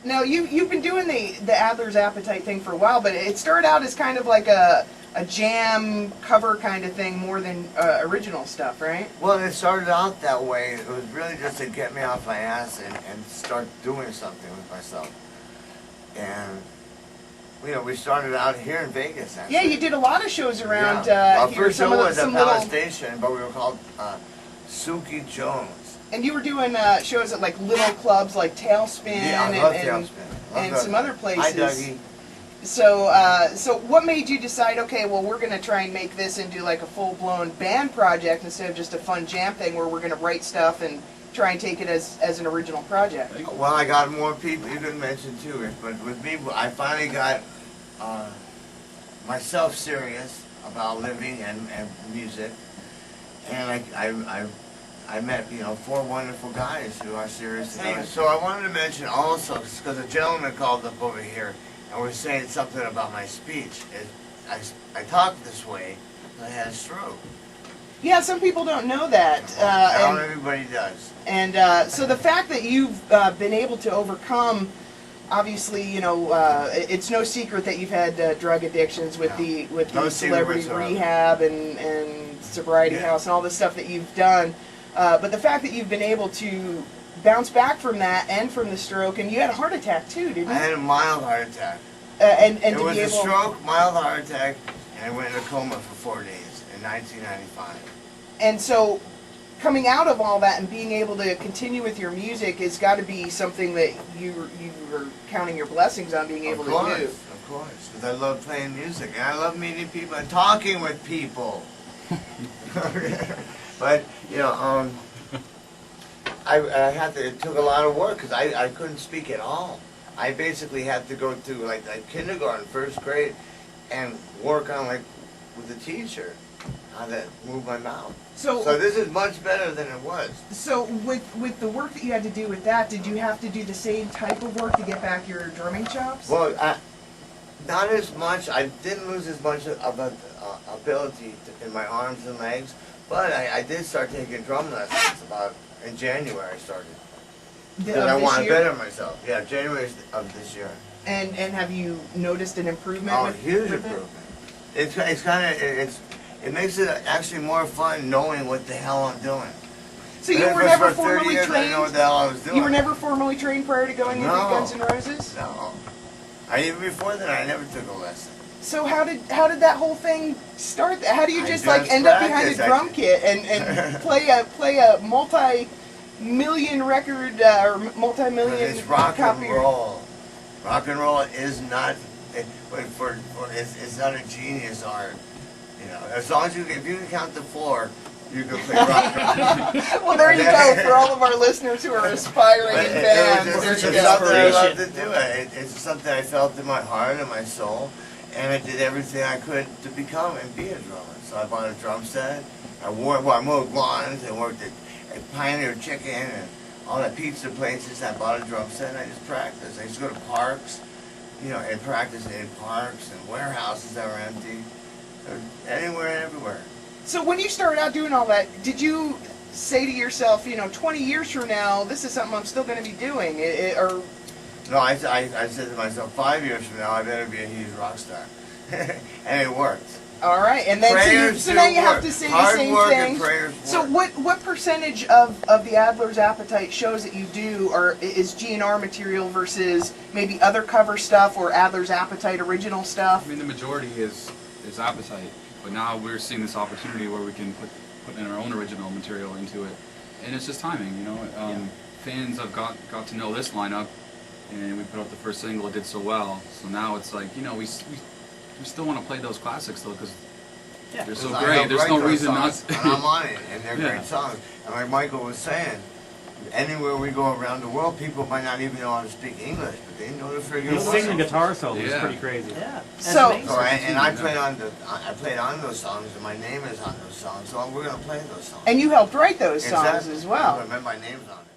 Now you've been doing the Adler's Appetite thing for a while, but it started out as kind of like a jam cover kind of thing more than original stuff, right? Well, it started out that way. It was really just to get me off my ass and start doing something with myself. And you know, we started out here in Vegas. Actually. Yeah, you did a lot of shows around Our here. first show was at Palace little... Station, but we were called Suki Jones. And you were doing shows at like little clubs like Tailspin and some other places. Hi, Dougie. So what made you decide, okay, well, we're going to try and make this into like a full-blown band project instead of just a fun jam thing where we're going to write stuff and try and take it as an original project? Well, I got more people you could mention too, but with me, I finally got myself serious about living and music, and I met, you know, 4 wonderful guys who are serious about it. So I wanted to mention also, because a gentleman called up over here and was saying something about my speech. I talk this way because I had a stroke. Yeah, some people don't know that. Not everybody does. And so the fact that you've been able to overcome, obviously, you know, it's no secret that you've had drug addictions with the celebrity rehab and sobriety house and all the stuff that you've done. But the fact that you've been able to bounce back from that and from the stroke, and you had a heart attack too, didn't you? I had a mild heart attack. It was a stroke, mild heart attack, and I went into coma for 4 days in 1995. And so, coming out of all that and being able to continue with your music has got to be something that you were counting your blessings on being able to do. Of course, because I love playing music and I love meeting people and talking with people. But you know, I had to. It took a lot of work because I couldn't speak at all. I basically had to go through like kindergarten, 1st grade, and work on with the teacher how to move my mouth. So this is much better than it was. So with the work that you had to do with that, did you have to do the same type of work to get back your drumming chops? Well, not as much. I didn't lose as much of ability in my arms and legs, but I did start taking drum lessons in January. I started. Because I want to better myself. Yeah, January of this year. And have you noticed an improvement? Oh, huge improvement. It's kind of it makes it actually more fun knowing what the hell I'm doing. So you were never formally trained? I didn't know what the hell I was doing. You were never formally trained prior to going into Guns N' Roses? No. Even before that, I never took a lesson. So how did that whole thing start? How do you just like end up behind a drum kit and play a multi-million record or multi-million It's rock and roll. Rock and roll is not it's not a genius art. You know, as long as if you can count to 4, you can play rock and roll. Well, there you go. For all of our listeners who are aspiring bands, it's something I love to do. It's something I felt in my heart and my soul, and I did everything I could to become and be a drummer. So I bought a drum set. I mowed lawns and worked at Pioneer Chicken and all the pizza places. I bought a drum set and I just practiced. I used to go to parks, you know, and practice in parks and warehouses that were empty. Anywhere and everywhere. So when you started out doing all that, did you say to yourself, you know, 20 years from now, this is something I'm still going to be doing? No, I said to myself, 5 years from now, I better be a huge rock star. And it worked. All right, and then so now you have to say the same thing. So what percentage of the Adler's Appetite shows that you do is GNR material versus maybe other cover stuff or Adler's Appetite original stuff? I mean, the majority is Appetite, but now we're seeing this opportunity where we can put in our own original material into it, and it's just timing, you know. Fans have got to know this lineup, and we put out the first single. It did so well, so now it's like, you know, we still want to play those classics though, because they're so great. There's no reason not. And I'm on it, and they're great songs. And like Michael was saying, anywhere we go around the world, people might not even know how to speak English, but they know the friggin' words. Sing the guitar solo is pretty crazy. Yeah. And I played on those songs, and my name is on those songs, so we're gonna play those songs. And you helped write those songs as well. I remember my name's on it.